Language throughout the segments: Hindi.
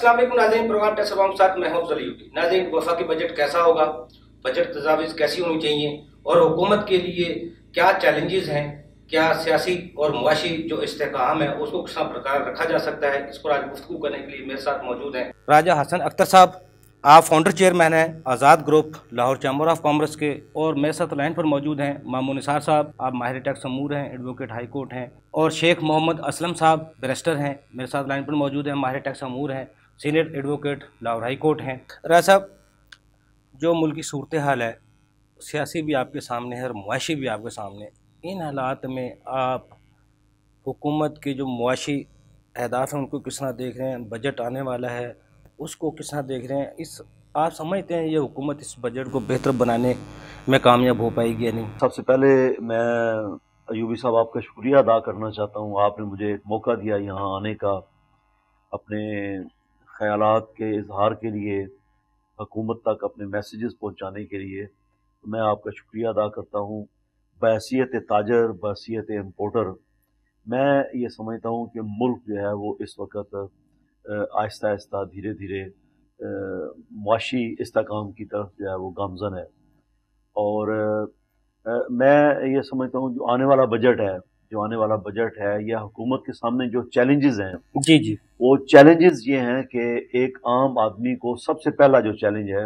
अस्सलाम वालेकुम नाज़रीन, प्रोग्राम टैक्स अवाम के साथ मैं हूं ज़लीउद्दीन। नाज़रीन, वफाकी बजट कैसा होगा, बजट तजावीज़ कैसी होनी चाहिए और हुकूमत के लिए क्या चैलेंजेस हैं, क्या सियासी और मुआशी जो इस्तेहकाम है उसको किस प्रकार रखा जा सकता है, इस पर आज गुफ्तगू करने के लिए मेरे साथ मौजूद हैं राजा हसन अख्तर साहब। आप फाउंडर चेयरमैन हैं Azad group Lahore chamber of commerce के, और मेरे साथ लाइन पर मौजूद हैं मामून निसार साहब, आप माहिर टैक्स अमूर हैं, एडवोकेट हाई कोर्ट हैं, और शेख मोहम्मद असलम साहब बैरिस्टर हैं, मेरे साथ लाइन पर मौजूद हैं, माहिर टैक्स अमूर हैं, senior advocate Lahore high court हैं। राजा साहब, जो मुल्क की सूरत हाल है, सियासी भी आपके सामने है और मुआशी भी आपके सामने, इन हालात में आप हुकूमत के जो मुआशी अहदाफ हैं उनको किस तरह देख रहे हैं? बजट आने वाला है, उसको किस तरह देख रहे हैं? इस आप समझते हैं ये हुकूमत इस बजट को बेहतर बनाने में कामयाब हो पाएगी या नहीं? सबसे पहले मैं अयूबी साहब आपका शुक्रिया अदा करना चाहता हूँ। आपने मुझे एक मौका दिया यहाँ आने का, अपने ख़यालात के इजहार के लिए, हुकूमत तक अपने मैसेजेस पहुँचाने के लिए मैं आपका शुक्रिया अदा करता हूँ। बहैसियत ताजर, बहैसियत इम्पोर्टर, मैं ये समझता हूँ कि मुल्क जो है वो इस वक्त आहिस्ता आहिस्ता धीरे धीरे मुआशी इस्तेहकाम की तरफ जो है वो गामज़न है। और मैं ये समझता हूँ जो आने वाला बजट है या हुकूमत के सामने जो चैलेंजेस हैं, जी जी, वो चैलेंजेस ये हैं कि एक आम आदमी को सबसे पहला जो चैलेंज है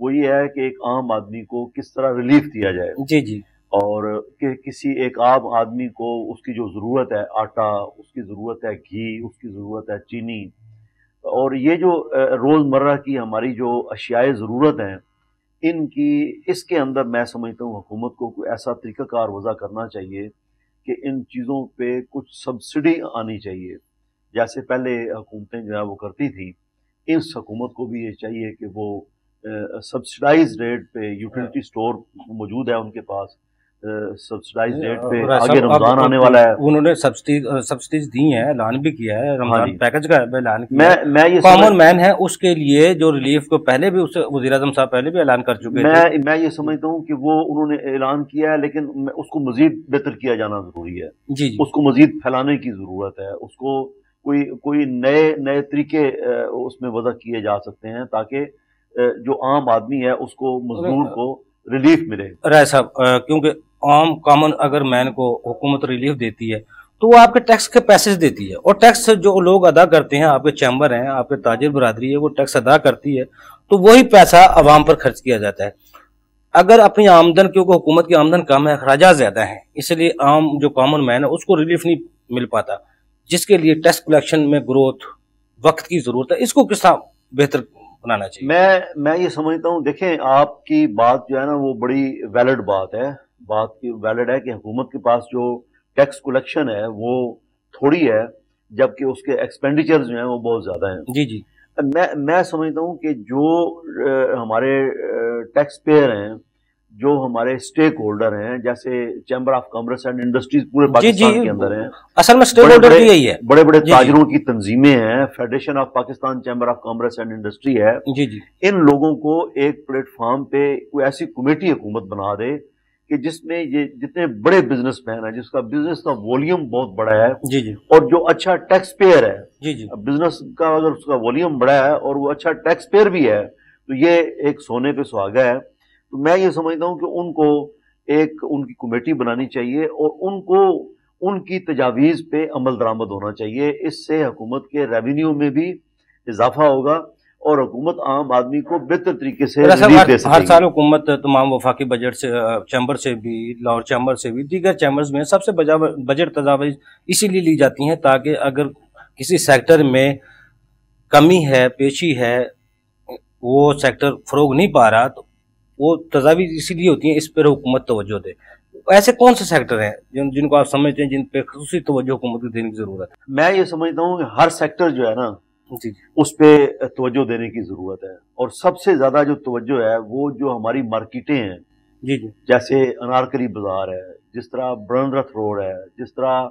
वो ये है कि एक आम आदमी को किस तरह रिलीफ दिया जाए। जी जी, और कि किसी एक आम आदमी को उसकी जो ज़रूरत है आटा, उसकी ज़रूरत है घी, उसकी ज़रूरत है चीनी, और ये जो रोज़मर्रा की हमारी जो अशियाए ज़रूरत हैं, इनकी इसके अंदर मैं समझता हूँ हुकूमत को कोई ऐसा तरीक़ाकार वज़ा करना चाहिए कि इन चीज़ों पे कुछ सब्सिडी आनी चाहिए, जैसे पहले हुकूमतें जो है वो करती थी। इस हुकूमत को भी ये चाहिए कि वो सब्सिडाइज रेट पे, यूटिलिटी स्टोर मौजूद है उनके पास, सब्सिडाइज रेट पे, आगे रमज़ान आने वाला है, उन्होंने सब्सिडीज दी हैं, ऐलान भी किया है, रमज़ान पैकेज का ऐलान किया है। मैं ये कॉमन मैन है उसके लिए जो रिलीफ को पहले भी उससे वज़ीर-ए-आज़म साहब पहले भी ऐलान कर चुके थे। मैं ये समझता हूँ कि वो उन्होंने ऐलान किया है, लेकिन उसको मजीद बेहतर किया जाना जरूरी है। जी जी, उसको मजीद फैलाने की जरूरत है, उसको कोई नए तरीके उसमें वज़ा किए जा सकते हैं ताकि जो आम आदमी है उसको, मजदूर को रिलीफ मिले। राय साहब, क्योंकि आम कॉमन अगर मैन को हुकूमत रिलीफ देती है तो वो आपके टैक्स के पैसे देती है, और टैक्स जो लोग अदा करते हैं, आपके चैम्बर हैं, आपके ताजिर बरादरी है, वो टैक्स अदा करती है, तो वही पैसा अवाम पर खर्च किया जाता है। अगर अपनी आमदन, क्योंकि हुकूमत की आमदन कम है, अखराजात ज्यादा है, इसलिए आम जो कॉमन मैन है उसको रिलीफ नहीं मिल पाता, जिसके लिए टैक्स कलेक्शन में ग्रोथ, वक्त की जरूरत है। इसको किस तरह बेहतर बनाना चाहिए? मैं ये समझता हूँ, देखें आपकी बात जो है ना वो बड़ी वैलिड बात है। बात की वैलिड है कि हुकूमत के पास जो टैक्स कलेक्शन है वो थोड़ी है, जबकि उसके एक्सपेंडिचर जो हैं वो बहुत ज्यादा हैं। जी जी, मैं समझता हूँ कि जो हमारे टैक्स पेयर हैं, जो हमारे स्टेक होल्डर हैं, जैसे chamber of commerce and industries पूरे पाकिस्तान के अंदर हैं, असल में स्टेक होल्डर भी यही है, बड़े बड़े ताजरों की तंजीमें हैं, federation of Pakistan chamber of commerce and industry है। जी जी, इन लोगों को एक प्लेटफॉर्म पे कोई ऐसी कमेटी हुकूमत बना दे कि जिसमें ये जितने बड़े बिजनेसमैन हैं, जिसका बिजनेस का वॉल्यूम बहुत बड़ा है, जी जी, और जो अच्छा टैक्स पेयर है, जी जी, बिजनेस का अगर उसका वॉल्यूम बड़ा है और वो अच्छा टैक्स पेयर भी है, तो ये एक सोने पे सुहागा है। तो मैं ये समझता हूँ कि उनको एक उनकी कमेटी बनानी चाहिए और उनको उनकी तजावीज़ पे अमल दरामद होना चाहिए। इससे हुकूमत के रेवेन्यू में भी इजाफा होगा और हुकूमत आम आदमी को बेहतर तरीके से रिलीफ दे सकेगी। हर साल हुकूमत तमाम वफाकी बजट से, चैम्बर से भी, लाहौर चैम्बर से भी, दीगर चैम्बर्स में सबसे बजट तजावीज़ इसीलिए ली जाती हैं ताकि अगर किसी सेक्टर में कमी है, पेशी है, वो सेक्टर फरोग नहीं पा रहा, तो वो तजावीज़ इसीलिए होती हैं, इस पर हुकूमत तवज्जो दे। ऐसे कौन से सेक्टर हैं जिनको आप समझते हैं जिन पे खुसूसी तवज्जो हुकूमत को देने की जरूरत है? मैं ये समझता हूँ कि हर सेक्टर जो है ना, जी जी, उस पर तवज्जो देने की जरूरत है, और सबसे ज्यादा जो तवज्जो है वो जो हमारी मार्केटें हैं, जी जी, जैसे अनारकली बाजार है, जिस तरह ब्रनरथ रोड है, जिस तरह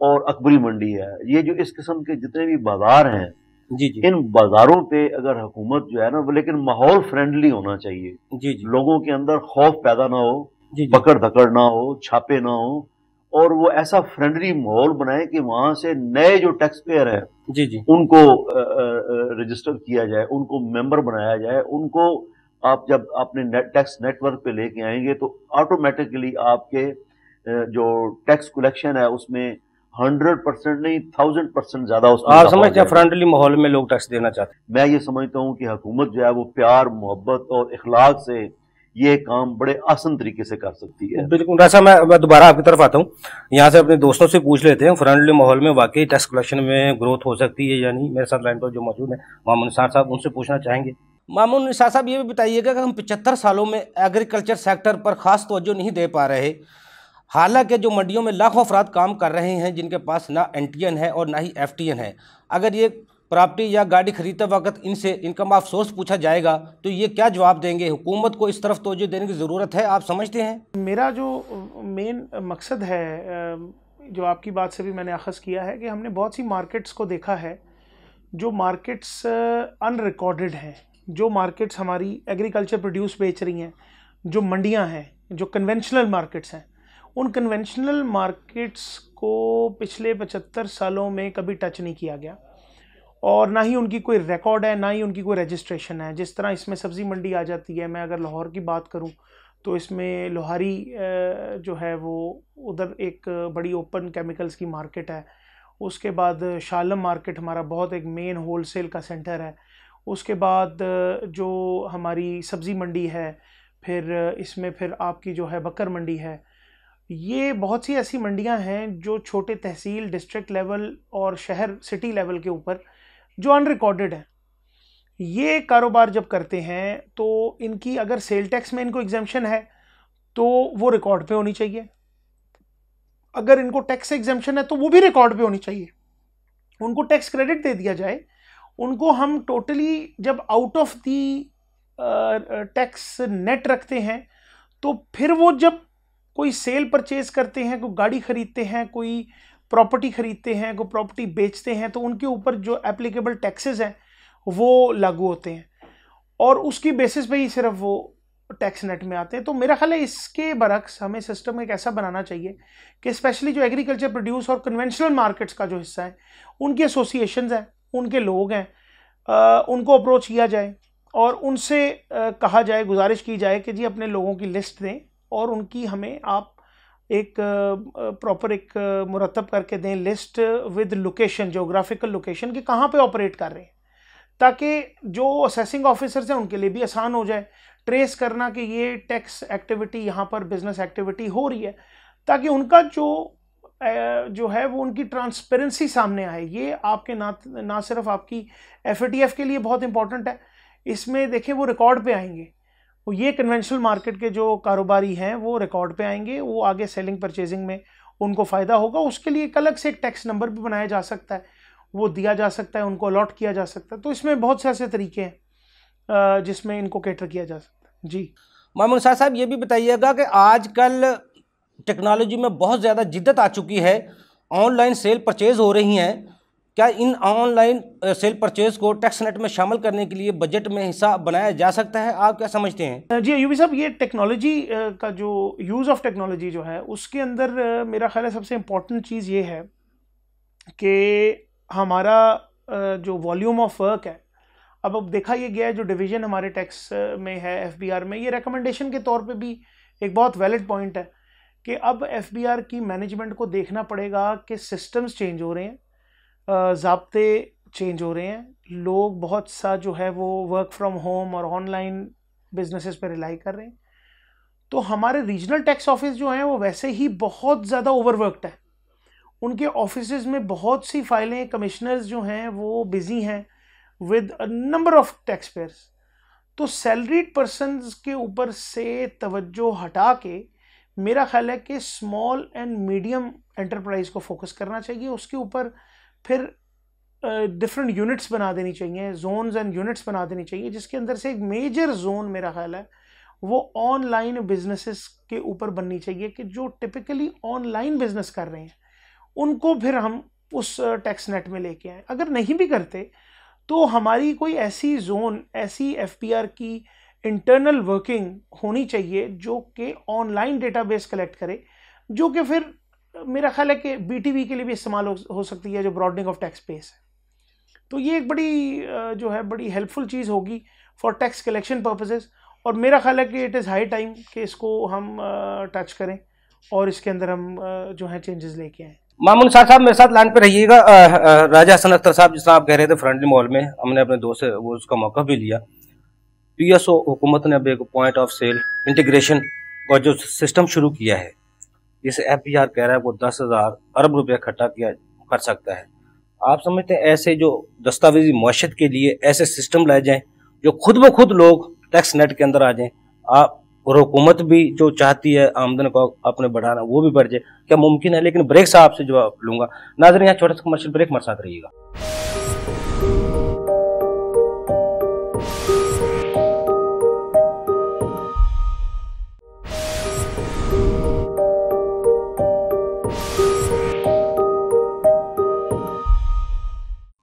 और अकबरी मंडी है, ये जो इस किस्म के जितने भी बाजार हैं, जी जी, इन बाजारों पे अगर हुकूमत जो है ना वो, लेकिन माहौल फ्रेंडली होना चाहिए, जी जी, लोगों के अंदर खौफ पैदा ना हो, जी जी, पकड़ धकड़ ना हो, छापे ना हो, और वो ऐसा फ्रेंडली माहौल बनाए कि वहां से नए जो टैक्स पेयर है जी जी उनको रजिस्टर किया जाए, उनको मेंबर बनाया जाए, उनको आप जब अपने टैक्स नेटवर्क पे लेके आएंगे तो ऑटोमेटिकली आपके जो टैक्स कलेक्शन है उसमें 100% नहीं 1000% ज्यादा उसमें आप इजाफा हो समझते हैं जाएगा। फ्रेंडली माहौल में लोग टैक्स देना चाहते मैं ये समझता हूँ कि हुकूमत जो है वो प्यार, मोहब्बत और इखलाक से ये काम बड़े आसान तरीके से कर सकती है। हैं। बिल्कुल। ऐसा मैं दोबारा आपकी तरफ आता हूँ, यहाँ से अपने दोस्तों से पूछ लेते हैं फ्रेंडली माहौल में वाकई टैक्स कलेक्शन में ग्रोथ हो सकती है या नहीं। मेरे साथ लाइन पर जो मौजूद है मामून निसार साहब, उनसे पूछना चाहेंगे। मामून निसार साहब, ये भी बताइएगा कि हम 75 सालों में एग्रीकल्चर सेक्टर पर खास तवज्जो नहीं दे पा रहे, हालांकि जो मंडियों में लाखों अफराद काम कर रहे हैं जिनके पास ना एनटीएन है और ना ही एफटीएन है। अगर ये प्रॉपर्टी या गाड़ी खरीदते वक्त इनसे इनकम ऑफ सोर्स पूछा जाएगा तो ये क्या जवाब देंगे? हुकूमत को इस तरफ तवज्जो देने की ज़रूरत है, आप समझते हैं? मेरा जो मेन मकसद है, जो आपकी बात से भी मैंने अखज़ किया है, कि हमने बहुत सी मार्केट्स को देखा है जो मार्केट्स अनरिकॉर्डेड हैं, जो मार्केट्स हमारी एग्रीकल्चर प्रोड्यूस बेच रही हैं, जो मंडियां हैं, जो कन्वेंशनल मार्केट्स हैं, उन कन्वेंशनल मार्केट्स को पिछले 75 सालों में कभी टच नहीं किया गया और ना ही उनकी कोई रिकॉर्ड है, ना ही उनकी कोई रजिस्ट्रेशन है। जिस तरह इसमें सब्ज़ी मंडी आ जाती है, मैं अगर लाहौर की बात करूं तो इसमें लोहारी जो है वो उधर एक बड़ी ओपन केमिकल्स की मार्केट है। उसके बाद शालम मार्केट हमारा बहुत एक मेन होलसेल का सेंटर है। उसके बाद जो हमारी सब्ज़ी मंडी है, फिर इसमें फिर आपकी जो है बकर मंडी है। ये बहुत सी ऐसी मंडियां हैं जो छोटे तहसील, डिस्ट्रिक्ट लेवल और शहर सिटी लेवल के ऊपर जो अनरिकॉर्डेड है। ये कारोबार जब करते हैं तो इनकी अगर सेल टैक्स में इनको एग्जेम्पशन है तो वो रिकॉर्ड पे होनी चाहिए, अगर इनको टैक्स एग्जेम्पशन है तो वो भी रिकॉर्ड पे होनी चाहिए। उनको टैक्स क्रेडिट दे दिया जाए, उनको हम टोटली जब out of the tax net रखते हैं तो फिर वो जब कोई सेल परचेज करते हैं, कोई गाड़ी खरीदते हैं, कोई प्रॉपर्टी खरीदते हैं, कोई प्रॉपर्टी बेचते हैं, तो उनके ऊपर जो एप्लीकेबल टैक्सेस हैं वो लागू होते हैं और उसकी बेसिस पे ही सिर्फ वो टैक्स नेट में आते हैं। तो मेरा ख्याल है इसके बरक्स हमें सिस्टम एक ऐसा बनाना चाहिए कि स्पेशली जो एग्रीकल्चर प्रोड्यूस और कन्वेंशनल मार्केट्स का जो हिस्सा है, उनकी एसोसिएशंस हैं, उनके लोग हैं, उनको अप्रोच किया जाए और उनसे कहा जाए, गुजारिश की जाए कि जी अपने लोगों की लिस्ट दें और उनकी हमें आप एक प्रॉपर एक मुरतब करके दें list with location, geographical location, कि कहाँ पे ऑपरेट कर रहे हैं, ताकि जो असेसिंग ऑफिसर्स हैं उनके लिए भी आसान हो जाए ट्रेस करना कि ये टैक्स एक्टिविटी यहाँ पर बिजनेस एक्टिविटी हो रही है, ताकि उनका जो है वो उनकी ट्रांसपेरेंसी सामने आए। ये आपके ना सिर्फ आपकी एफएटीएफ के लिए बहुत इंपॉर्टेंट है, इसमें देखें वो रिकॉर्ड पे आएंगे, वो ये कन्वेंशनल मार्केट के जो कारोबारी हैं वो रिकॉर्ड पे आएंगे, वो आगे सेलिंग परचेजिंग में उनको फ़ायदा होगा। उसके लिए एक अलग से एक टैक्स नंबर भी बनाया जा सकता है, वो दिया जा सकता है, उनको अलॉट किया जा सकता है। तो इसमें बहुत से ऐसे तरीके हैं जिसमें इनको कैटर किया जा सकता है। जी मामून निसार साहब, ये भी बताइएगा कि आजकल टेक्नोलॉजी में बहुत ज़्यादा जिद्दत आ चुकी है, ऑनलाइन सेल परचेज हो रही हैं, क्या इन ऑनलाइन सेल परचेज को टैक्स नेट में शामिल करने के लिए बजट में हिस्सा बनाया जा सकता है? आप क्या समझते हैं? जी अयूबी साहब, ये टेक्नोलॉजी का जो यूज़ ऑफ टेक्नोलॉजी जो है उसके अंदर मेरा ख्याल है सबसे इम्पॉर्टेंट चीज़ ये है कि हमारा जो वॉल्यूम ऑफ वर्क है, अब देखा ये गया है जो डिवीज़न हमारे टैक्स में है एफबीआर में, ये रिकमेंडेशन के तौर पे भी एक बहुत वैलिड पॉइंट है कि अब एफबीआर की मैनेजमेंट को देखना पड़ेगा कि सिस्टम्स चेंज हो रहे हैं, ज़ाब्ते चेंज हो रहे हैं, लोग बहुत सा जो है वो वर्क फ्रॉम होम और ऑनलाइन बिजनेसेस पर रिलाई कर रहे हैं। तो हमारे रीजनल टैक्स ऑफिस जो हैं वो वैसे ही बहुत ज़्यादा ओवरवर्कड है, उनके ऑफिसेज में बहुत सी फाइलें, कमिश्नर्स जो हैं वो बिजी हैं with a number of tax payers. तो सैलरीड पर्सनस के ऊपर से तवज्जो हटा के मेरा ख्याल है कि स्मॉल एंड मीडियम एंटरप्राइज को फोकस करना चाहिए, उसके ऊपर फिर डिफरेंट यूनिट्स बना देनी चाहिए, जोन्स एंड यूनिट्स बना देनी चाहिए, जिसके अंदर से एक मेजर जोन मेरा ख्याल है वो ऑनलाइन बिजनेसेस के ऊपर बननी चाहिए कि जो टिपिकली ऑनलाइन बिजनेस कर रहे हैं उनको फिर हम उस टैक्स नेट में लेके आए। अगर नहीं भी करते तो हमारी कोई ऐसी जोन, ऐसी एफपीआर की इंटरनल वर्किंग होनी चाहिए जो कि ऑनलाइन डेटाबेस कलेक्ट करे, जो कि फिर मेरा ख्याल है कि BTV के लिए भी इस्तेमाल हो सकती है, जो ब्रॉडनिंग ऑफ टैक्स बेस है। तो ये एक बड़ी जो है बड़ी हेल्पफुल चीज़ होगी फॉर टैक्स कलेक्शन पर्पसेस। और मेरा ख्याल है कि इट इज़ हाई टाइम कि इसको हम टच करें और इसके अंदर हम जो है चेंजेस लेके आएँ। मामून साहब मेरे साथ लाइन पे रहिएगा। राजा हसन अख्तर साहब, जिस तरह आप कह रहे थे फ्रेंडली माहौल में, हमने अपने दोस्त से वो उसका मौका भी लिया। PSO हुकूमत ने अब एक पॉइंट ऑफ सेल इंटीग्रेशन और जो सिस्टम शुरू किया है, जिसे FBR कह रहा है, वो 10,000 अरब रुपया इकट्ठा किया कर सकता है। आप समझते हैं ऐसे जो दस्तावेजी मुआशत के लिए ऐसे सिस्टम लाए जाएं जो खुद ब खुद लोग टैक्स नेट के अंदर आ जाएं, आप और हुकूमत भी जो चाहती है आमदन को अपने बढ़ाना, वो भी बढ़ जाए, क्या मुमकिन है? लेकिन ब्रेक साहब से जवाब लूंगा। नाज़रीन, यहाँ छोटा सा कमर्शियल ब्रेक, हमारे साथ रहिएगा।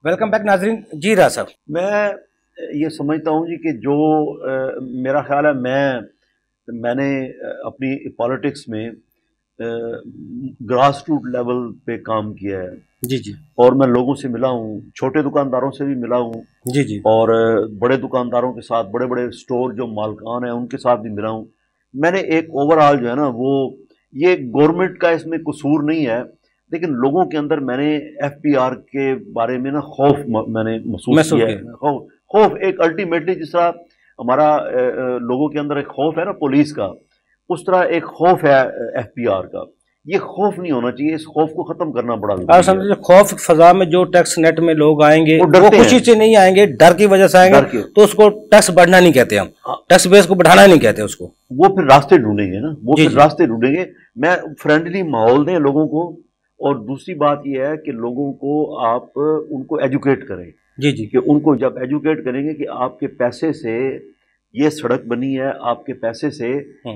वेलकम बैक नाजरीन। जी राज साहब, मैं ये समझता हूँ जी कि जो मेरा ख्याल है, मैंने अपनी पॉलिटिक्स में ग्रास रूट लेवल पे काम किया है। जी जी। और मैं लोगों से मिला हूँ, छोटे दुकानदारों से भी मिला हूँ। जी जी। और बड़े दुकानदारों के साथ, बड़े बड़े स्टोर जो मालकान हैं उनके साथ भी मिला हूँ। मैंने एक ओवरऑल जो है ना, वो ये गवर्नमेंट का इसमें कसूर नहीं है, लेकिन लोगों के अंदर मैंने FBR के बारे में ना खौफ मैंने महसूस किया है। खौफ एक अल्टीमेटली, जिस तरह हमारा लोगों के अंदर एक खौफ है ना पुलिस का, उस तरह एक खौफ है FBR का। ये खौफ नहीं होना चाहिए, इस खौफ को खत्म करना बड़ा समझिए। खौफ फजा में जो टैक्स नेट में लोग आएंगे वो खुशी से नहीं आएंगे, डर की वजह से आएंगे, तो उसको टैक्स बढ़ना नहीं कहते हम, टैक्स बेस को बढ़ाना नहीं कहते उसको। वो फिर रास्ते ढूंढेंगे ना, वो फिर रास्ते ढूंढेंगे। मैं फ्रेंडली माहौल दें लोगों को, और दूसरी बात यह है कि लोगों को आप उनको एजुकेट करें। जी जी। कि उनको जब एजुकेट करेंगे कि आपके पैसे से ये सड़क बनी है, आपके पैसे से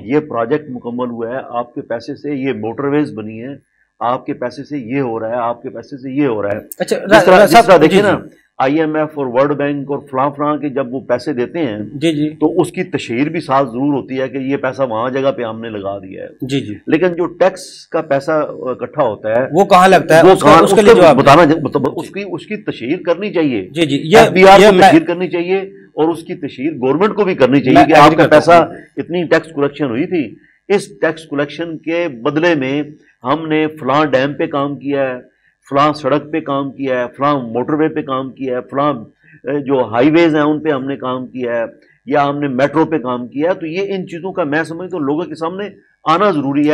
ये प्रोजेक्ट मुकम्मल हुआ है, आपके पैसे से ये मोटरवेज बनी है, आपके पैसे से ये हो रहा है, आपके पैसे से ये हो रहा है। अच्छा, जिस तरह देखिए ना, IMF और वर्ल्ड बैंक और फलां के जब वो पैसे देते हैं जी जी, तो उसकी तशहीर भी साथ जरूर होती है कि ये पैसा वहां जगह पे हमने लगा दिया है। जी जी। लेकिन जो टैक्स का पैसा इकट्ठा होता है वो कहाँ लगता है, उसके लिए बताना, मतलब उसकी तशहीर करनी चाहिए। जी जी, FBR को तशहीर करनी चाहिए, और उसकी तशहीर गवर्नमेंट को भी करनी चाहिए कि आपका पैसा, इतनी टैक्स कलेक्शन हुई थी, इस टैक्स कलेक्शन के बदले में हमने फलां डैम पे काम किया है, फलां सड़क पे काम किया है, फलां मोटरवे पे काम किया है, फलां जो हाईवेज हैं उन पे हमने काम किया है, या हमने मेट्रो पे काम किया है। तो ये इन चीज़ों का मैं समझता हूँ लोगों के सामने आना ज़रूरी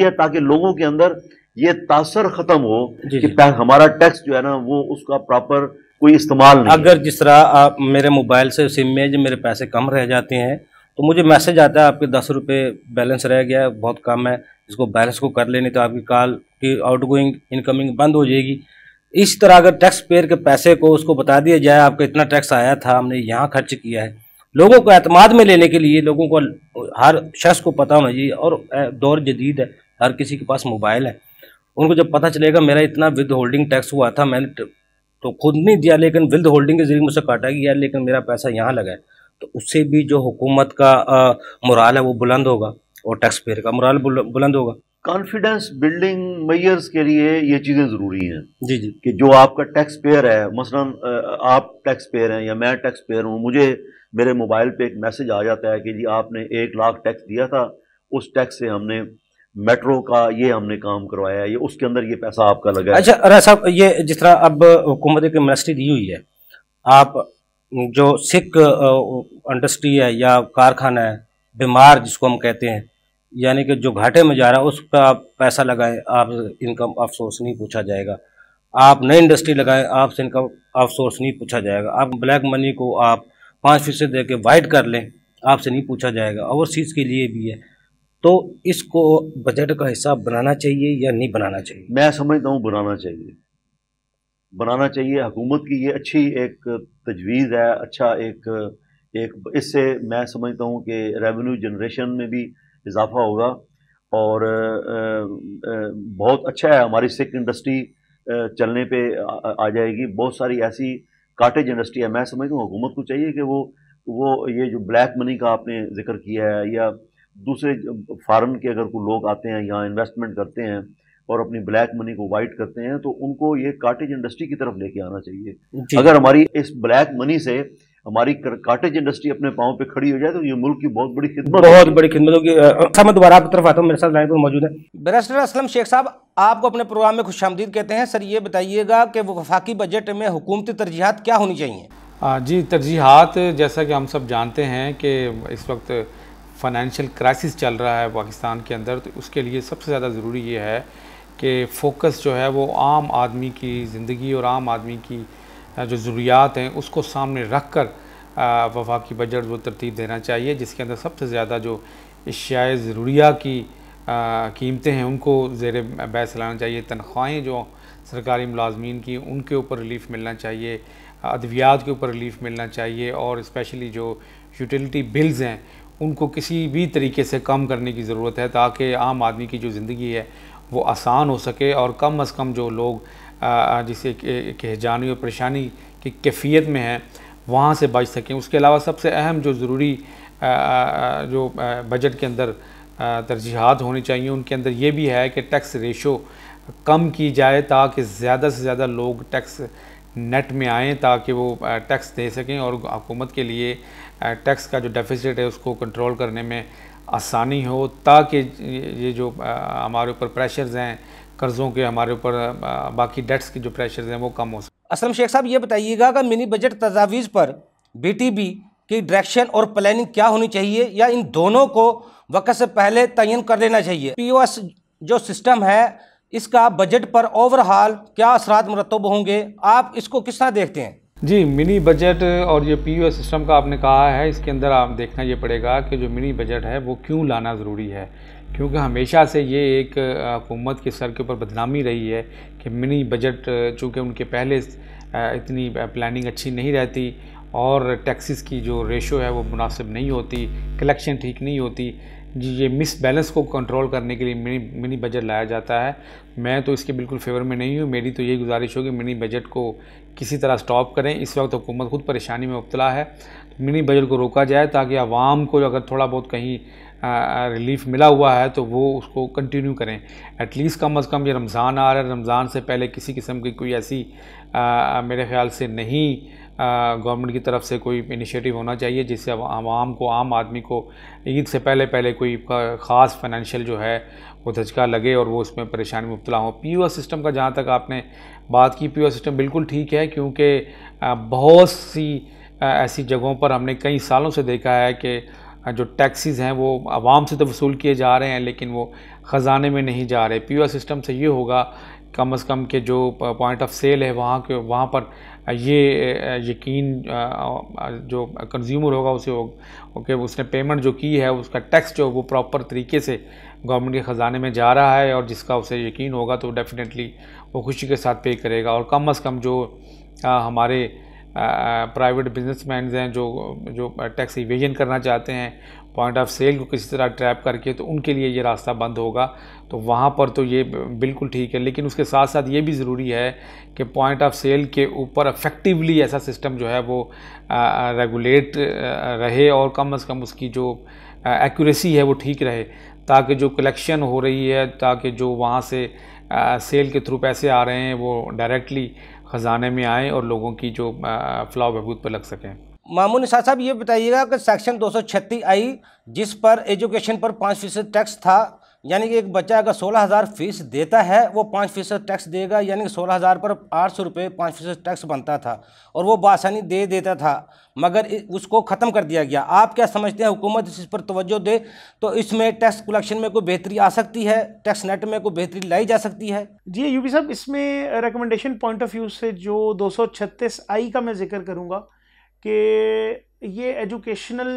है, ताकि लोगों के अंदर ये तासर ख़त्म हो कि हमारा टैक्स जो है ना, वो उसका प्रॉपर कोई इस्तेमाल नहीं। अगर जिस तरह आप मेरे मोबाइल से सिम में जो मेरे पैसे कम रह जाते हैं, तो मुझे मैसेज आता है आपके 10 रुपये बैलेंस रह गया है, बहुत कम है, इसको बैलेंस को कर लेने, तो आपकी कॉल की आउटगोइंग इनकमिंग बंद हो जाएगी। इस तरह अगर टैक्स पेयर के पैसे को उसको बता दिया जाए आपका इतना टैक्स आया था, हमने यहाँ खर्च किया है, लोगों को एतमाद में लेने के लिए लोगों को, हर शख्स को पता होना चाहिए। और दौर जदीद है, हर किसी के पास मोबाइल है, उनको जब पता चलेगा मेरा इतना विद होल्डिंग टैक्स हुआ था, मैंने तो खुद नहीं दिया लेकिन विद होल्डिंग के जरिए मुझसे काटा गया, लेकिन मेरा पैसा यहाँ लगा है, तो उससे भी जो हुकूमत का मोराल है वो बुलंद होगा और टैक्स पेयर का मोराल बुलंद होगा। कॉन्फिडेंस बिल्डिंग मेजर्स के लिए ये चीज़ें ज़रूरी हैं। जी जी। कि जो आपका टैक्स पेयर है, मसलन आप टैक्स पेयर हैं या मैं टैक्स पेयर हूँ, मुझे मेरे मोबाइल पे एक मैसेज आ जाता है कि जी आपने 1 लाख टैक्स दिया था, उस टैक्स से हमने मेट्रो का ये हमने काम करवाया है, ये उसके अंदर ये पैसा आपका लगा है। अच्छा राज साहब, ये जिस तरह अब हुकूमत की मिनिस्ट्री दी हुई है, आप जो सिख इंडस्ट्री है या कारखाना है, बीमार जिसको हम कहते हैं, यानी कि जो घाटे में जा रहा है, उस पर आप पैसा लगाएं, आप इनकम ऑफ सोर्स नहीं पूछा जाएगा। आप नई इंडस्ट्री लगाएं, आपसे इनकम ऑफ सोर्स नहीं पूछा जाएगा। आप ब्लैक मनी को आप 5% दे के वाइट कर लें, आपसे नहीं पूछा जाएगा। ओवरसीज़ के लिए भी है, तो इसको बजट का हिस्सा बनाना चाहिए या नहीं बनाना चाहिए? मैं समझता हूँ बनाना चाहिए। हुकूमत की ये अच्छी एक तजवीज़ है, अच्छा एक इससे मैं समझता हूँ कि रेवेन्यू जनरेशन में भी इजाफा होगा, और बहुत अच्छा है, हमारी सिक इंडस्ट्री चलने पे आ जाएगी। बहुत सारी ऐसी काटेज इंडस्ट्री है, मैं समझता हूँ हुकूमत को चाहिए कि वो ये जो ब्लैक मनी का आपने जिक्र किया है, या दूसरे फॉरेन के अगर कोई लोग आते हैं यहाँ इन्वेस्टमेंट करते हैं, और अपनी ब्लैक मनी को वाइट करते हैं, तो उनको ये काटेज इंडस्ट्री की तरफ लेके आना चाहिए। अगर हमारी इस ब्लैक मनी से हमारी काटेज इंडस्ट्री अपने पाँव पे खड़ी हो जाए तो ये मुल्क की बहुत बड़ी खिदमत होगी। मैं दोबारा आपकी तरफ आता हूँ, मेरे साथ लाइन पर मौजूद है बैरिस्टर असलम शेख साहब। आपको अपने प्रोग्राम में खुशामदीद कहते हैं। सर ये बताइएगा कि वफाकी बजट में हुकूमती तरजीहात क्या होनी चाहिए? जी, तरजीहात जैसा कि हम सब जानते हैं कि इस वक्त फाइनेंशियल क्राइसिस चल रहा है पाकिस्तान के अंदर, तो उसके लिए सबसे ज़्यादा ज़रूरी ये है कि फ़ोकस जो है वो आम आदमी की ज़िंदगी और आम आदमी की जो ज़रूरियात हैं उसको सामने रख कर वफाकी बजट वो तरतीब देना चाहिए, जिसके अंदर सबसे ज़्यादा जो अशियाए ज़रूरिया की कीमतें हैं उनको ज़ेर बहस लाना चाहिए। तनख्वाहें जो सरकारी मुलाजमीन की उनके ऊपर रिलीफ़ मिलना चाहिए, अद्वियात के ऊपर रिलीफ़ मिलना चाहिए, और स्पेशली जो यूटिलिटी बिल्स हैं उनको किसी भी तरीके से कम करने की ज़रूरत है, ताकि आम आदमी की जो ज़िंदगी है वो आसान हो सके और कम अज़ कम जो लोग जिसे कहजानी और परेशानी की कैफियत में हैं वहाँ से बच सकें। उसके अलावा सबसे अहम जो ज़रूरी जो बजट के अंदर तरजीहात होनी चाहिए उनके अंदर ये भी है कि टैक्स रेशो कम की जाए, ताकि ज़्यादा से ज़्यादा लोग टैक्स नेट में आएँ, ताकि वो टैक्स दे सकें और हुकूमत के लिए टैक्स का जो डेफिसिट है उसको कंट्रोल करने में आसानी हो, ताकि ये जो हमारे ऊपर प्रेशर्स हैं कर्ज़ों के, हमारे ऊपर बाकी डेट्स की जो प्रेशर्स हैं वो कम हो सके। असलम शेख साहब ये बताइएगा कि मिनी बजट तजावीज़ पर BTB की डायरेक्शन और प्लानिंग क्या होनी चाहिए, या इन दोनों को वक्त से पहले तयन कर लेना चाहिए? POS जो सिस्टम है इसका बजट पर ओवरऑल क्या असरात मुरतब होंगे, आप इसको किस तरह देखते हैं? जी, मिनी बजट और ये POS सिस्टम का आपने कहा है, इसके अंदर आप देखना ये पड़ेगा कि जो मिनी बजट है वो क्यों लाना ज़रूरी है, क्योंकि हमेशा से ये एक हुकूमत के सर के ऊपर बदनामी रही है कि मिनी बजट, चूँकि उनके पहले इतनी प्लानिंग अच्छी नहीं रहती और टैक्सेस की जो रेशो है वो मुनासिब नहीं होती, कलेक्शन ठीक नहीं होती, ये मिस बैलेंस को कंट्रोल करने के लिए मिनी बजट लाया जाता है। मैं तो इसके बिल्कुल फेवर में नहीं हूँ। मेरी तो यही गुजारिश होगी मिनी बजट को किसी तरह स्टॉप करें। इस वक्त हुकूमत खुद परेशानी में मुब्तला है, तो मिनी बजट को रोका जाए ताकि आवाम को अगर थोड़ा बहुत कहीं रिलीफ मिला हुआ है तो वो उसको कंटिन्यू करें। एटलीस्ट कम अज़ कम ये रमज़ान आ रहा है, रमज़ान से पहले किसी किस्म की कोई ऐसी मेरे ख़्याल से नहीं गवर्नमेंट की तरफ से कोई इनिशिएटिव होना चाहिए जिससे आवाम को, आम आदमी को ईद से पहले कोई ख़ास फाइनेंशियल जो है वो धचका लगे और वो उसमें परेशानी में मुब्तला हो। POS सिस्टम का जहाँ तक आपने बात की, POS सिस्टम बिल्कुल ठीक है, क्योंकि बहुत सी ऐसी जगहों पर हमने कई सालों से देखा है कि जो टैक्सेस हैं वो आवाम से तो वसूल किए जा रहे हैं लेकिन वो ख़जाने में नहीं जा रहे। POS सिस्टम से ये होगा कम अज़ कम के जो पॉइंट ऑफ सेल है वहाँ पर ये यकीन जो कंज्यूमर होगा उसे ओके उसने पेमेंट जो की है उसका टैक्स जो वो प्रॉपर तरीके से गवर्नमेंट के ख़जाने में जा रहा है, और जिसका उसे यकीन होगा तो डेफिनेटली वो खुशी के साथ पे करेगा। और कम अज़ कम जो हमारे प्राइवेट बिजनेसमैन हैं जो टैक्स इवेजन करना चाहते हैं पॉइंट ऑफ सेल को किसी तरह ट्रैप करके, तो उनके लिए ये रास्ता बंद होगा, तो वहाँ पर तो ये बिल्कुल ठीक है। लेकिन उसके साथ साथ ये भी ज़रूरी है कि पॉइंट ऑफ सेल के ऊपर इफ़ेक्टिवली ऐसा सिस्टम जो है वो रेगुलेट रहे और कम अज़ कम उसकी जो एक्यूरेसी है वो ठीक रहे, ताकि जो कलेक्शन हो रही है, ताकि जो वहाँ से सेल के थ्रू पैसे आ रहे हैं वो डायरेक्टली ख़जाने में आए और लोगों की जो फलाह बहबूद पर लग सकें। मामून निसार साहब ये बताइएगा कि सेक्शन 236 आई जिस पर एजुकेशन पर 5% टैक्स था, यानी कि एक बच्चा अगर 16,000 फीस देता है वो 5% टैक्स देगा, यानी कि 16,000 पर 800 रुपये 5% टैक्स बनता था और वो बआसानी दे देता था, मगर उसको ख़त्म कर दिया गया। आप क्या समझते हैं, हुकूमत इस पर तवज्जो दे तो इसमें टैक्स कलेक्शन में कोई बेहतरी आ सकती है, टैक्स नेट में कोई बेहतरी लाई जा सकती है? जी यूबी साहब, इसमें रिकमेंडेशन पॉइंट ऑफ व्यू से जो 236 आई का मैं जिक्र करूँगा कि ये एजुकेशनल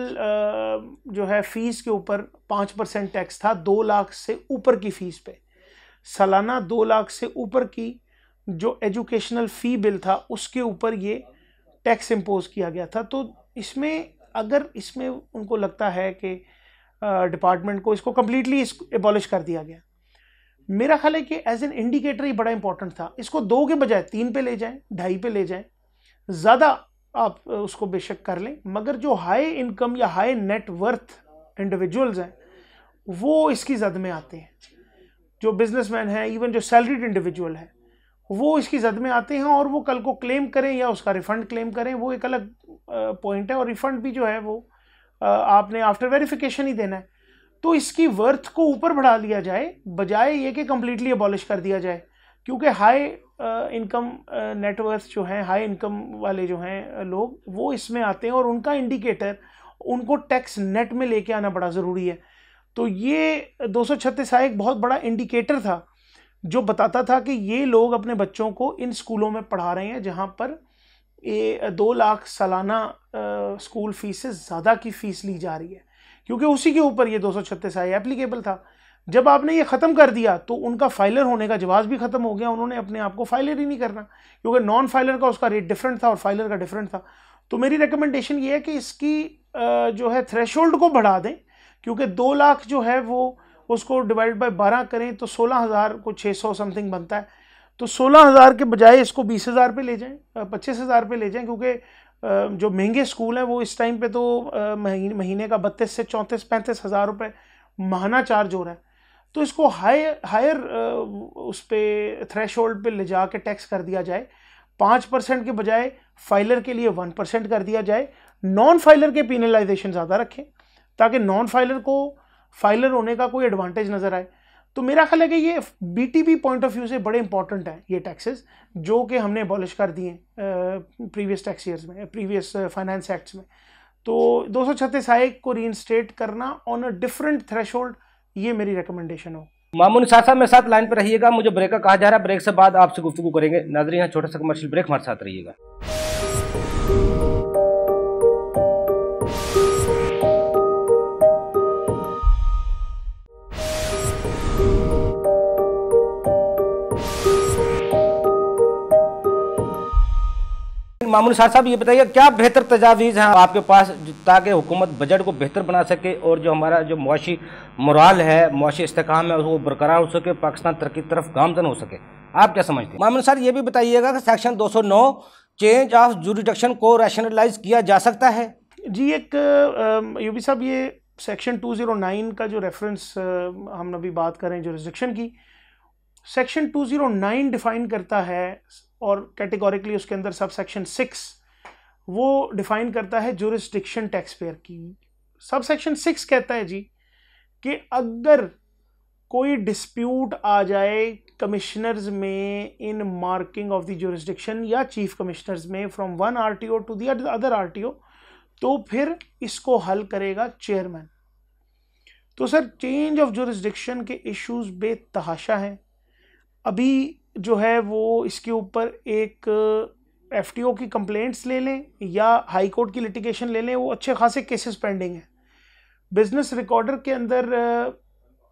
जो है फ़ीस के ऊपर 5% टैक्स था 2 लाख से ऊपर की फ़ीस पे। सालाना 2 लाख से ऊपर की जो एजुकेशनल फ़ी बिल था उसके ऊपर ये टैक्स इम्पोज किया गया था। तो इसमें अगर इसमें उनको लगता है कि डिपार्टमेंट को इसको कम्प्लीटली एबॉलिश कर दिया गया, मेरा ख्याल है कि एज एन इंडिकेटर ही बड़ा इंपॉर्टेंट था। इसको 2 के बजाय 3 पे ले जाएं, 2.5 पे ले जाएं, ज़्यादा आप उसको बेशक कर लें, मगर जो हाई इनकम या हाई नेट वर्थ इंडिविजुअल्स हैं वो इसकी जद में आते हैं। जो बिजनेसमैन है, इवन जो सैलरीड इंडिविजुअल है, वो इसकी जद में आते हैं और वो कल को क्लेम करें या उसका रिफंड क्लेम करें, वो एक अलग पॉइंट है। और रिफंड भी जो है वो आपने आफ्टर वेरिफिकेशन ही देना है। तो इसकी वर्थ को ऊपर बढ़ा लिया जाए बजाय ये कि कम्प्लीटली अबॉलिश कर दिया जाए, क्योंकि हाई इनकम नेटवर्थ जो हैं, हाई इनकम वाले जो हैं लोग, वो इसमें आते हैं और उनका इंडिकेटर उनको टैक्स नेट में लेके आना बड़ा ज़रूरी है। तो ये 236 एक बहुत बड़ा इंडिकेटर था जो बताता था कि ये लोग अपने बच्चों को इन स्कूलों में पढ़ा रहे हैं जहाँ पर 2 लाख सालाना स्कूल फीस से ज़्यादा की फ़ीस ली जा रही है, क्योंकि उसी के ऊपर ये 236 एप्लीकेबल था। जब आपने ये ख़त्म कर दिया तो उनका फाइलर होने का जवाब भी ख़त्म हो गया, उन्होंने अपने आप को फाइलर ही नहीं करना, क्योंकि नॉन फाइलर का उसका रेट डिफरेंट था और फाइलर का डिफरेंट था। तो मेरी रिकमेंडेशन ये है कि इसकी जो है थ्रेशोल्ड को बढ़ा दें, क्योंकि 2 लाख जो है वो उसको डिवाइड बाय 12 करें तो 16,000 को 600 समथिंग बनता है। तो 16,000 के बजाय इसको 20,000 पे ले जाएं, 25,000 पे ले जाएं, क्योंकि जो महंगे स्कूल हैं वो इस टाइम पे तो महीने का 32 से 34-35 हज़ार रुपये माहाना चार्ज हो रहा है। तो इसको हायर उस पर थ्रेशोल्ड पे ले जा के टैक्स कर दिया जाए। 5% के बजाय फाइलर के लिए 1% कर दिया जाए। नॉन फाइलर के पेनलाइजेशन ज़्यादा रखें ताकि नॉन फाइलर को फाइलर होने का कोई एडवांटेज नज़र आए। तो मेरा ख्याल है कि ये बीटीपी पॉइंट ऑफ व्यू से बड़े इंपॉर्टेंट है ये टैक्सेस, जो कि हमने अबॉलिश कर दिए प्रीवियस टैक्स ईयर्स में, प्रीवियस फाइनेंस एक्ट्स में। तो 236 को रीइंस्टेट करना ऑन अ डिफरेंट थ्रेशोल्ड, ये मेरी रिकमेंडेशन हो। मामून साथ मेरे साथ लाइन पर रहिएगा, मुझे ब्रेक का कहा जा रहा है, ब्रेक से बाद आपसे गुफ्तगू करेंगे। नाज़रीन, यहाँ छोटा सा कमर्शियल ब्रेक, हमारे साथ रहिएगा। मामून साहब, ये बताइए क्या बेहतर तजावीज़ हैं आपके पास ताकि हुकूमत बजट को बेहतर बना सके और जो हमारा जो मुआशी मोराल है, मुआशी इस्तेकाम है, वो बरकरार हो सके, पाकिस्तान तरक्की की तरफ गामजन हो सके? आप क्या समझते हैं? मामून साहब, ये भी बताइएगा कि सेक्शन 209 चेंज ऑफ जुरिडिक्शन को रैशनलाइज किया जा सकता है? जी, एक यूबी साहब, ये सेक्शन 209 का जो रेफरेंस हम अभी बात करें जुरिडिक्शन की, सेक्शन 209 डिफाइन करता है और कैटेगोरिकली उसके अंदर सब सेक्शन 6 वो डिफाइन करता है जुरिस्डिक्शन टैक्स पेयर की। सब सेक्शन 6 कहता है जी कि अगर कोई डिस्प्यूट आ जाए कमिश्नर्स में in marking of the jurisdiction या चीफ कमिश्नर्स में from one RTO to the other RTO, तो फिर इसको हल करेगा चेयरमैन। तो सर, चेंज ऑफ जुरिस्डिक्शन के इश्यूज बेतहाशा हैं। अभी जो है वो इसके ऊपर एक एफटीओ की कंप्लेंट्स ले लें या हाई कोर्ट की लिटिगेशन ले लें, वो अच्छे खासे केसेस पेंडिंग हैं। बिजनेस रिकॉर्डर के अंदर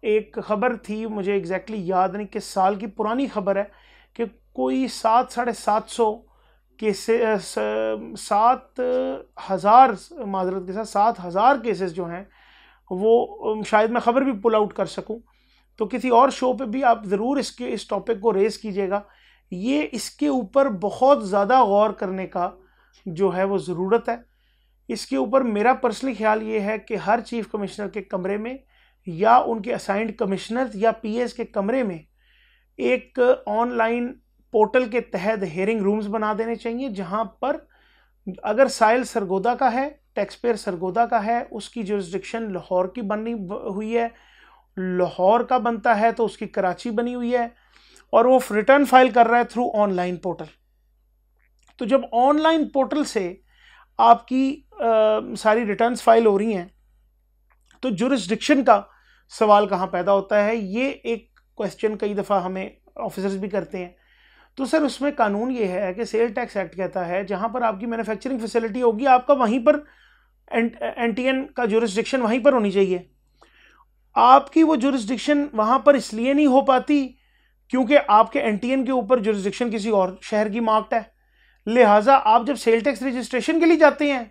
एक खबर थी, मुझे एग्जैक्टली याद नहीं किस साल की पुरानी खबर है, कि कोई 7,500 केसेस, 7,000 माजरत के साथ 7,000 केसेस जो हैं वो शायद मैं खबर भी पुल आउट कर सकूं, तो किसी और शो पे भी आप ज़रूर इस टॉपिक को रेज़ कीजिएगा। ये इसके ऊपर बहुत ज़्यादा गौर करने का जो है वो ज़रूरत है। इसके ऊपर मेरा पर्सनली ख्याल ये है कि हर चीफ कमिश्नर के कमरे में या उनके असाइंड कमिश्नर या पीएस के कमरे में एक ऑनलाइन पोर्टल के तहत हेयरिंग रूम्स बना देने चाहिए, जहाँ पर अगर साइल सरगोदा का है, टैक्स पेयर सरगोदा का है, उसकी जुरिस्डिक्शन लाहौर की बनी हुई है, लाहौर का बनता है तो उसकी कराची बनी हुई है, और वो रिटर्न फाइल कर रहा है थ्रू ऑनलाइन पोर्टल। तो जब ऑनलाइन पोर्टल से आपकी सारी रिटर्न्स फाइल हो रही हैं, तो जुरिस्डिक्शन का सवाल कहाँ पैदा होता है, ये एक क्वेश्चन कई दफ़ा हमें ऑफिसर्स भी करते हैं। तो सर, उसमें कानून ये है कि सेल टैक्स एक्ट कहता है जहाँ पर आपकी मैन्युफैक्चरिंग फैसिलिटी होगी, आपका वहीं पर एनटीएन का जुरिस्डिक्शन वहीं पर होनी चाहिए। आपकी वो जुरिस्डिक्शन वहाँ पर इसलिए नहीं हो पाती क्योंकि आपके एनटीएन के ऊपर जुरिस्डिक्शन किसी और शहर की मार्क्ड है। लिहाजा आप जब सेल टैक्स रजिस्ट्रेशन के लिए जाते हैं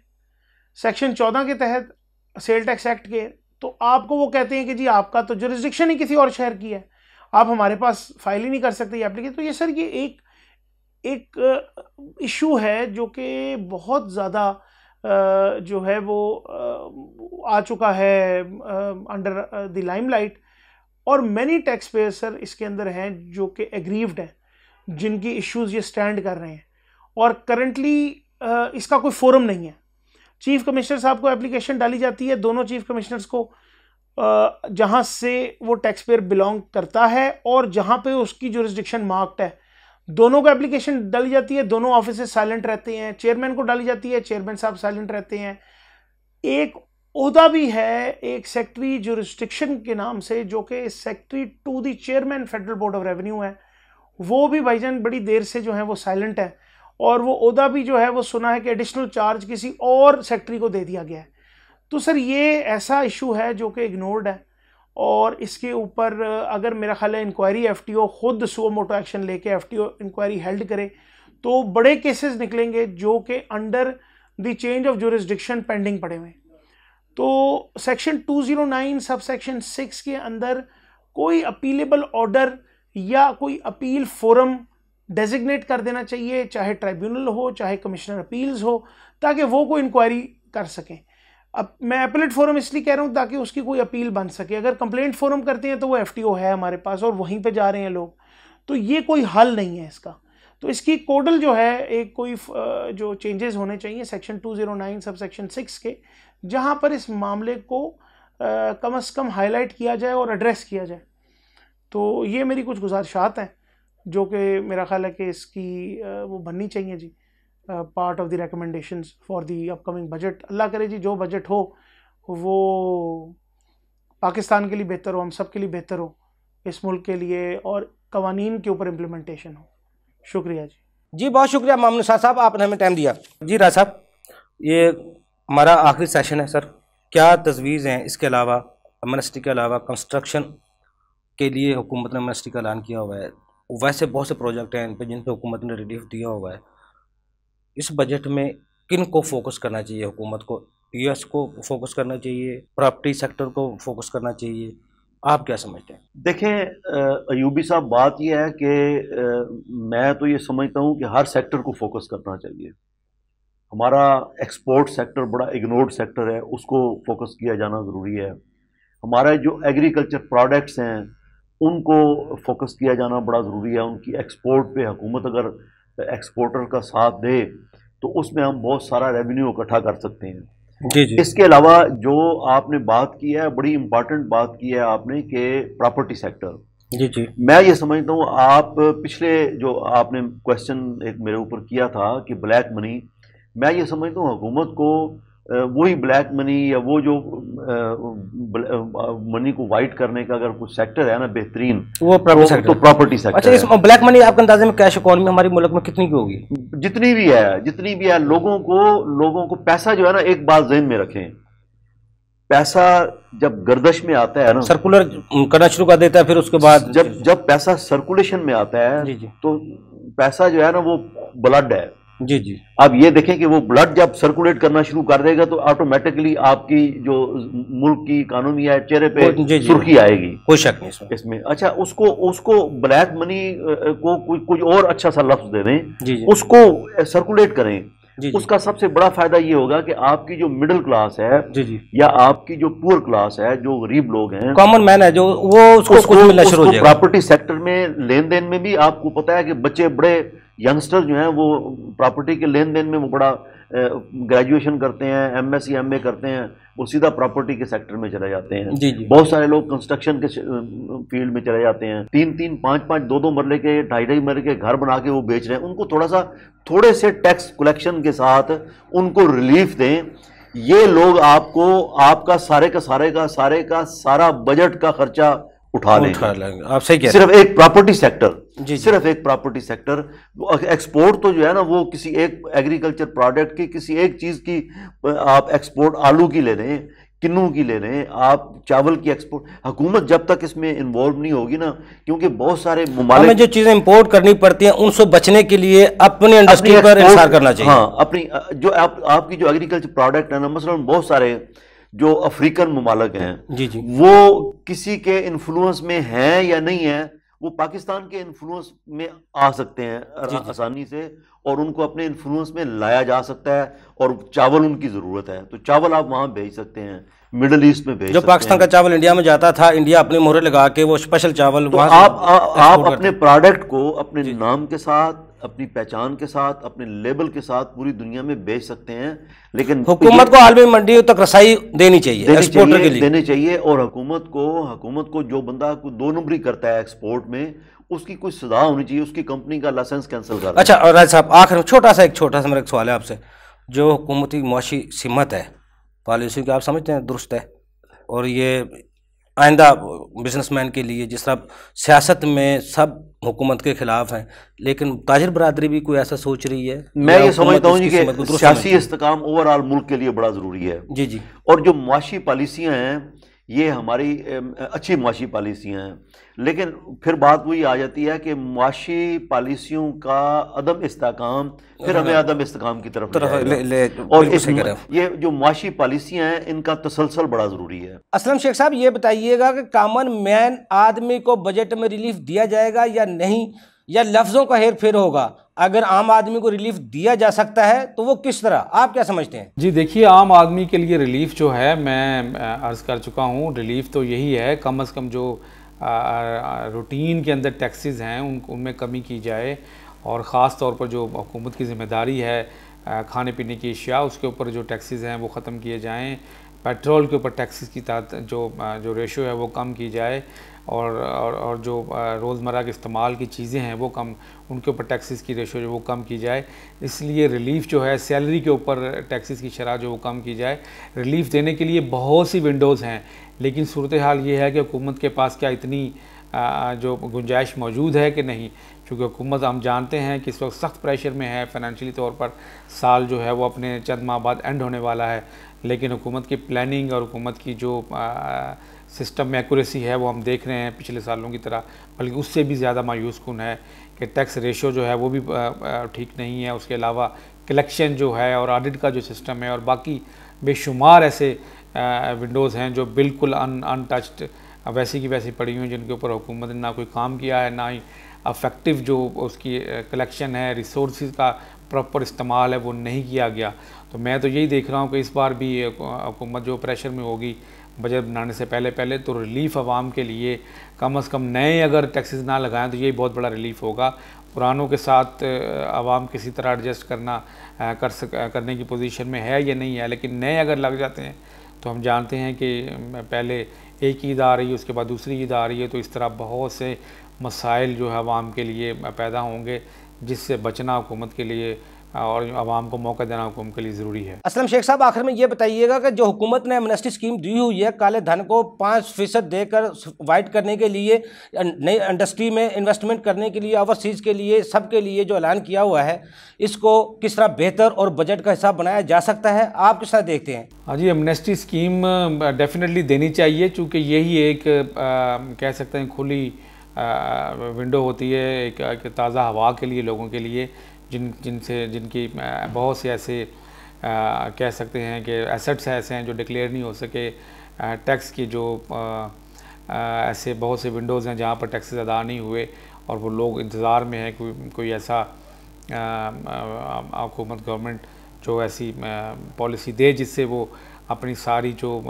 सेक्शन 14 के तहत सेल टैक्स एक्ट के, तो आपको वो कहते हैं कि जी आपका तो जुरिस्डिक्शन ही किसी और शहर की है, आप हमारे पास फाइल ही नहीं कर सकते ये एप्लीकेशन। तो ये सर, ये एक इशू है जो कि बहुत ज़्यादा जो है वो आ चुका है अंडर द लाइमलाइट, और मैनी टैक्स पेयर सर इसके अंदर हैं जो कि एग्रीव्ड हैं, जिनकी इश्यूज ये स्टैंड कर रहे हैं, और करंटली इसका कोई फोरम नहीं है। चीफ कमिश्नर साहब को एप्लीकेशन डाली जाती है, दोनों चीफ कमिश्नर्स को, जहां से वो टैक्स पेयर बिलोंग करता है और जहां पे उसकी जुरिस्डिक्शन मार्क्ड है, दोनों को एप्लीकेशन डाली जाती है, दोनों ऑफिसेस साइलेंट रहते हैं। चेयरमैन को डाली जाती है, चेयरमैन साहब साइलेंट रहते हैं। एक ओहदा भी है एक सेक्रेटरी जुरिस्डिक्शन के नाम से, जो कि secretary to the chairman Federal Board of Revenue है, वो भी भाईजान बड़ी देर से जो है वो साइलेंट है, और वो ओहदा भी जो है वो सुना है कि एडिशनल चार्ज किसी और सेक्रेटरी को दे दिया गया है। तो सर ये ऐसा इशू है जो कि इग्नोर्ड है, और इसके ऊपर अगर मेरा ख्याल है इंक्वायरी एफटीओ खुद सुओ मोटो एक्शन लेके एफटीओ इंक्वायरी हेल्ड करे तो बड़े केसेस निकलेंगे जो कि under the change of jurisdiction pending पड़े हुए। तो सेक्शन 209 सब सेक्शन 6 के अंदर कोई अपीलेबल ऑर्डर या कोई अपील फोरम डेजिग्नेट कर देना चाहिए, चाहे ट्राइब्यूनल हो चाहे कमिश्नर अपील्स हो, ताकि वो कोई इंक्वायरी कर सकें। अब मैं अपीलेट फोरम इसलिए कह रहा हूँ ताकि उसकी कोई अपील बन सके। अगर कंप्लेंट फोरम करते हैं तो वो एफटीओ है हमारे पास और वहीं पे जा रहे हैं लोग, तो ये कोई हल नहीं है इसका। तो इसकी कोडल जो है एक कोई जो चेंजेस होने चाहिए सेक्शन 209 सब सेक्शन 6 के, जहाँ पर इस मामले को कम से कम हाईलाइट किया जाए और एड्रेस किया जाए। तो ये मेरी कुछ गुजारिशात हैं जो कि मेरा ख्याल है कि इसकी वो बननी चाहिए जी, part of the recommendations for the upcoming budget. Allah करे जी जो बजट हो वो पाकिस्तान के लिए बेहतर हो, हम सब के लिए बेहतर हो, इस मुल्क के लिए, और कवानीन के ऊपर इम्प्लीमेंटेशन हो। शुक्रिया जी। जी बहुत शुक्रिया मामून साहब, आपने हमें टाइम दिया। जी राज साहब, ये हमारा आखिरी सेशन है सर, क्या तजवीज़ हैं इसके अलावा, एमएसटी के अलावा कंस्ट्रक्शन के लिए हुकूमत ने एमएसटी का ऐलान किया हुआ है, वैसे बहुत से प्रोजेक्ट हैं जिन पर हुकूमत ने रिलीफ दिया हुआ है। इस बजट में किन को फोकस करना चाहिए? हुकूमत को पीएस को फोकस करना चाहिए, प्रॉपर्टी सेक्टर को फोकस करना चाहिए, आप क्या समझते हैं? देखें अयूबी साहब, बात यह है कि मैं तो ये समझता हूँ कि हर सेक्टर को फोकस करना चाहिए। हमारा एक्सपोर्ट सेक्टर बड़ा इग्नोर्ड सेक्टर है, उसको फोकस किया जाना ज़रूरी है। हमारे जो एग्रीकल्चर प्रोडक्ट्स हैं उनको फोकस किया जाना बड़ा ज़रूरी है। उनकी एक्सपोर्ट पे हुकूमत अगर एक्सपोर्टर का साथ दे तो उसमें हम बहुत सारा रेवेन्यू इकट्ठा कर सकते हैं। जी जी। इसके अलावा जो आपने बात की है, बड़ी इंपॉर्टेंट बात की है आपने, कि प्रॉपर्टी सेक्टर। जी जी। मैं ये समझता हूँ, आप पिछले जो आपने क्वेश्चन एक मेरे ऊपर किया था कि ब्लैक मनी, मैं ये समझता हूँ हुकूमत को वही ब्लैक मनी या वो जो मनी को वाइट करने का अगर कुछ सेक्टर है ना बेहतरीन, वो प्रॉपर्टी सेक्टर, तो प्रॉपर्टी सेक्टर। अच्छा, इस ब्लैक मनी आपके अंदाजे में कैश इकोनॉमी हमारे मुल्क में कितनी की होगी? जितनी भी है, लोगों को पैसा जो है ना, एक बात ज़हन में रखें, पैसा जब गर्दश में आता है ना, सर्कुलर करना शुरू कर देता है, फिर उसके बाद जब पैसा सर्कुलेशन में आता है, जी जी, तो पैसा जो है ना वो ब्लड है। जी जी। आप ये देखें कि वो ब्लड जब सर्कुलेट करना शुरू कर देगा तो ऑटोमेटिकली आपकी जो मुल्क की इकोनॉमी है, चेहरे पे सुर्खी आएगी, कोई शक नहीं इसमें। अच्छा, उसको ब्लैक मनी को कुछ और अच्छा सा लफ्ज दे दें, उसको सर्कुलेट करें। जी जी। उसका सबसे बड़ा फायदा ये होगा कि आपकी जो मिडिल क्लास है, जी जी, या आपकी जो पुअर क्लास है, जो गरीब लोग हैं, कॉमन मैन है, जो वो उसको मिलना शुरू हो जाएगा। प्रॉपर्टी सेक्टर में लेन देन में भी आपको पता है कि बच्चे बड़े यंगस्टर जो हैं वो प्रॉपर्टी के लेन देन में वो बड़ा ग्रेजुएशन करते हैं, एमएससी एमए करते हैं, वो सीधा प्रॉपर्टी के सेक्टर में चले जाते हैं। जी जी। बहुत सारे लोग कंस्ट्रक्शन के फील्ड में चले जाते हैं, 3-3, 5-5, 2-2 मरले के, 2.5 मरले के घर बना के वो बेच रहे हैं। उनको थोड़े से टैक्स कलेक्शन के साथ उनको रिलीफ दें। ये लोग आपका सारे का सारा बजट का खर्चा उठा लेंगे। आप सही कह रहे हैं। सिर्फ एक प्रॉपर्टी सेक्टर, सिर्फ एक प्रॉपर्टी सेक्टर। एक्सपोर्ट तो जो है ना वो किसी एक एग्रीकल्चर प्रोडक्ट की, किसी एक चीज की आप एक्सपोर्ट, आलू की ले लें, किन्नू की ले लें, आप चावल की एक्सपोर्ट, हुकूमत जब तक इसमें इन्वॉल्व नहीं होगी ना, क्योंकि बहुत सारे हमें जो चीजें इंपोर्ट करनी पड़ती हैं उनसे बचने के लिए अपनी इंडस्ट्री पर इंसार करना चाहिए। हाँ, अपनी जो आपकी जो एग्रीकल्चर प्रोडक्ट है ना, मसलन बहुत सारे जो अफ्रीकन ममालिक हैं, जी जी, वो किसी के इन्फ्लुएंस में हैं या नहीं है, वो पाकिस्तान के इन्फ्लुएंस में आ सकते हैं आसानी से, और उनको अपने इन्फ्लुएंस में लाया जा सकता है, और चावल उनकी ज़रूरत है तो चावल आप वहाँ भेज सकते हैं, मिडल ईस्ट में भेज जो सकते पाकिस्तान का हैं। चावल इंडिया में जाता था, इंडिया अपने मोहरे लगा के वो स्पेशल चावल तो वहाँ आप अपने प्रोडक्ट को अपने नाम के साथ, अपनी पहचान के साथ, अपने लेबल के साथ पूरी दुनिया में बेच सकते हैं, लेकिन हुकूमत को आलमी मंडियों तक रसाई देनी चाहिए एक्सपोर्टर के लिए। देनी चाहिए। और हुकूमत को जो बंदा को 2 नंबरी करता है एक्सपोर्ट में, उसकी कुछ सजा होनी चाहिए, उसकी कंपनी का लाइसेंस कैंसिल कर। अच्छा, और राज साहब आखिर में छोटा सा मेरा एक सवाल है आपसे, जो हुकूमती मुआशी सिमत है, पॉलिसी की आप समझते हैं दुरुस्त है, और ये आइंदा बिजनेसमैन के लिए, जिस तरह सियासत में सब हुकूमत के खिलाफ हैं, लेकिन ताजिर बरादरी भी कोई ऐसा सोच रही है? मैं ये समझता हूँ कि सियासी इस्तेकाम ओवरऑल मुल्क के लिए बड़ा ज़रूरी है। जी जी। और जो मुआशी पॉलिसियाँ हैं, ये हमारी अच्छी मुआशी पॉलिसियाँ हैं, लेकिन फिर बात वही आ जाती है कि मुआशी पॉलिसियों का अदम इस्तेकाम फिर हमें अदम इस्तेकाम की तरफ और ये जो मुआशी पॉलिसियाँ हैं, इनका तसलसल बड़ा ज़रूरी है। असलम शेख साहब, ये बताइएगा कि कॉमन मैन आदमी को बजट में रिलीफ दिया जाएगा या नहीं, या लफ्ज़ों का हेर फेर होगा? अगर आम आदमी को रिलीफ दिया जा सकता है तो वो किस तरह, आप क्या समझते हैं? जी देखिए, आम आदमी के लिए रिलीफ जो है, मैं अर्ज़ कर चुका हूँ, रिलीफ तो यही है कम अज़ कम जो रूटीन के अंदर टैक्सेस हैं उनमें कमी की जाए, और ख़ास तौर पर जो हुकूमत की ज़िम्मेदारी है खाने पीने की अशिया, उसके ऊपर जो टैक्सेस हैं वो ख़त्म किए जाएँ। पेट्रोल के ऊपर टैक्सेस की जो रेशो है वो कम की जाए, और जो रोज़मर्रा के इस्तेमाल की चीज़ें हैं वो कम, उनके ऊपर टैक्सेस की रेशो जो वो कम की जाए। इसलिए रिलीफ़ जो है, सैलरी के ऊपर टैक्सेस की शरह जो वो कम की जाए। रिलीफ़ देने के लिए बहुत सी विंडोज़ हैं, लेकिन सूरत हाल ये है कि हुकूमत के पास क्या इतनी जो गुंजाइश मौजूद है कि नहीं, क्योंकि हुकूमत हम जानते हैं कि इस वक्त सख्त प्रेशर में है फाइनेंशियली तौर पर। साल जो है वो अपने चंद माह बाद एंड होने वाला है, लेकिन हुकूमत की प्लानिंग और हुकूमत की जो सिस्टम में एक्यूरेसी है वो हम देख रहे हैं पिछले सालों की तरह, बल्कि उससे भी ज़्यादा मायूस कुन है कि टैक्स रेशो जो है वो भी ठीक नहीं है। उसके अलावा कलेक्शन जो है और ऑडिट का जो सिस्टम है और बाकी बेशुमार ऐसे विंडोज़ हैं जो बिल्कुल अनटच्ड वैसी की वैसी पड़ी हुई हैं, जिनके ऊपर हुकूमत ने ना कोई काम किया है, ना ही अफेक्टिव जो उसकी कलेक्शन है, रिसोर्स का प्रॉपर इस्तेमाल है वो नहीं किया गया। तो मैं तो यही देख रहा हूँ कि इस बार भी हुकूमत जो प्रेशर में होगी बजट बनाने से पहले तो रिलीफ़ आवाम के लिए कम से कम नए अगर टैक्सेस ना लगाएं तो यही बहुत बड़ा रिलीफ़ होगा। पुरानों के साथ आवाम किसी तरह एडजस्ट करने की पोजीशन में है या नहीं है, लेकिन नए अगर लग जाते हैं तो हम जानते हैं कि पहले एक ईद आ रही है, उसके बाद दूसरी ईद आ रही है, तो इस तरह बहुत से मसाइल जो है आवाम के लिए पैदा होंगे, जिससे बचना हुकूमत के लिए और आवाम को मौका देना हुकूमत के लिए ज़रूरी है। असलम शेख साहब, आखिर में ये बताइएगा कि जो हुकूमत ने एमनेस्टी स्कीम दी हुई है, काले धन को 5% देकर वाइट करने के लिए, नई इंडस्ट्री में इन्वेस्टमेंट करने के लिए, ओवरसीज़ के लिए, सबके लिए जो ऐलान किया हुआ है, इसको किस तरह बेहतर और बजट का हिसाब बनाया जा सकता है, आप किस तरह देखते हैं? हाँ जी, एमनेस्टी स्कीम डेफिनेटली देनी चाहिए, चूँकि यही एक कह सकते हैं खुली विंडो होती है एक ताज़ा हवा के लिए, लोगों के लिए जिनकी बहुत से ऐसे कह सकते हैं कि एसेट्स ऐसे हैं जो डिक्लेयर नहीं हो सके, टैक्स की जो ऐसे बहुत से विंडोज़ हैं जहाँ पर टैक्सेस अदा नहीं हुए, और वो लोग इंतज़ार में है कोई ऐसा हुकूमत गवर्नमेंट जो ऐसी पॉलिसी दे जिससे वो अपनी सारी जो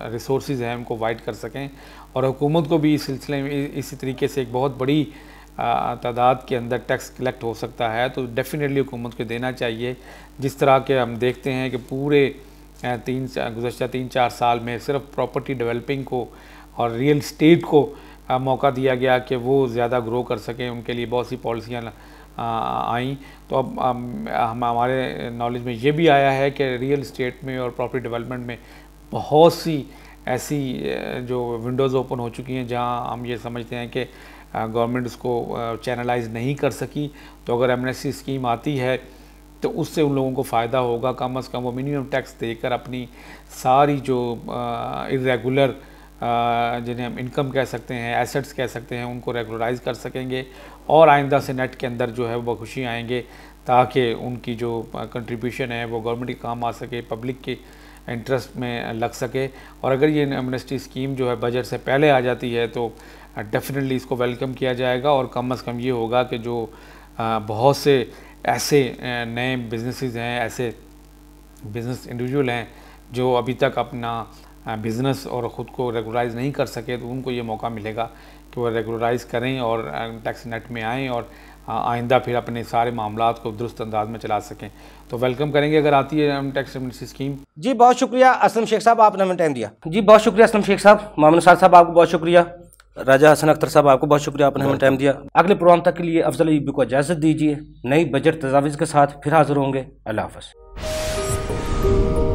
रिसोर्सेज हैं उनको वाइट कर सकें। और हुकूमत को भी इस सिलसिले में इसी तरीके से एक बहुत बड़ी तादाद के अंदर टैक्स कलेक्ट हो सकता है, तो डेफिनेटली हुकूमत को देना चाहिए। जिस तरह के हम देखते हैं कि पूरे गुज़श्ता 3-4 साल में सिर्फ प्रॉपर्टी डेवलपिंग को और रियल स्टेट को मौका दिया गया कि वो ज़्यादा ग्रो कर सकें, उनके लिए बहुत सी पॉलिसियाँ आई। तो अब हमारे नॉलेज में ये भी आया है कि रियल स्टेट में और प्रॉपर्टी डेवलपमेंट में बहुत सी ऐसी जो विंडोज़ ओपन हो चुकी हैं जहां हम ये समझते हैं कि गवर्नमेंट उसको चैनलाइज नहीं कर सकी। तो अगर एमनेस्टी स्कीम आती है तो उससे उन लोगों को फ़ायदा होगा, कम से कम वो मिनिमम टैक्स देकर अपनी सारी जो इरेगुलर जिन्हें हम इनकम कह सकते हैं, एसेट्स कह सकते हैं, उनको रेगुलराइज कर सकेंगे, और आइंदा से नेट के अंदर जो है वो खुशी आएंगे, ताकि उनकी जो कंट्रीब्यूशन है वो गवर्नमेंट के काम आ सके, पब्लिक के इंटरेस्ट में लग सके। और अगर ये एमनेस्टी स्कीम जो है बजट से पहले आ जाती है तो डेफिनेटली इसको वेलकम किया जाएगा, और कम से कम ये होगा कि जो बहुत से ऐसे नए बिजनेसेस हैं, ऐसे बिज़नेस इंडिविजुअल हैं जो अभी तक अपना बिज़नेस और ख़ुद को रेगुलराइज़ नहीं कर सके, तो उनको ये मौका मिलेगा कि वो रेगुलराइज़ करें और टैक्स नेट में आएँ और आइंदा फिर अपने सारे मामलात को दुरुस्त अंदाज में चला सकें। तो वेलकम करेंगे अगर आती है टैक्स एमनेस्टी स्कीम। जी बहुत शुक्रिया असलम शेख साहब, आपने हमें टाइम दिया। जी बहुत शुक्रिया असलम शेख साहब। मामून साहब आपको बहुत शुक्रिया। राजा हसन अख्तर साहब आपको बहुत शुक्रिया, आपने हमें टाइम दिया। अगले प्रोग्राम तक के लिए अफजल अयूबी को इजाज़त दीजिए। नई बजट तजावीज़ के साथ फिर हाजिर होंगे। अल्लाह हाफ़िज़।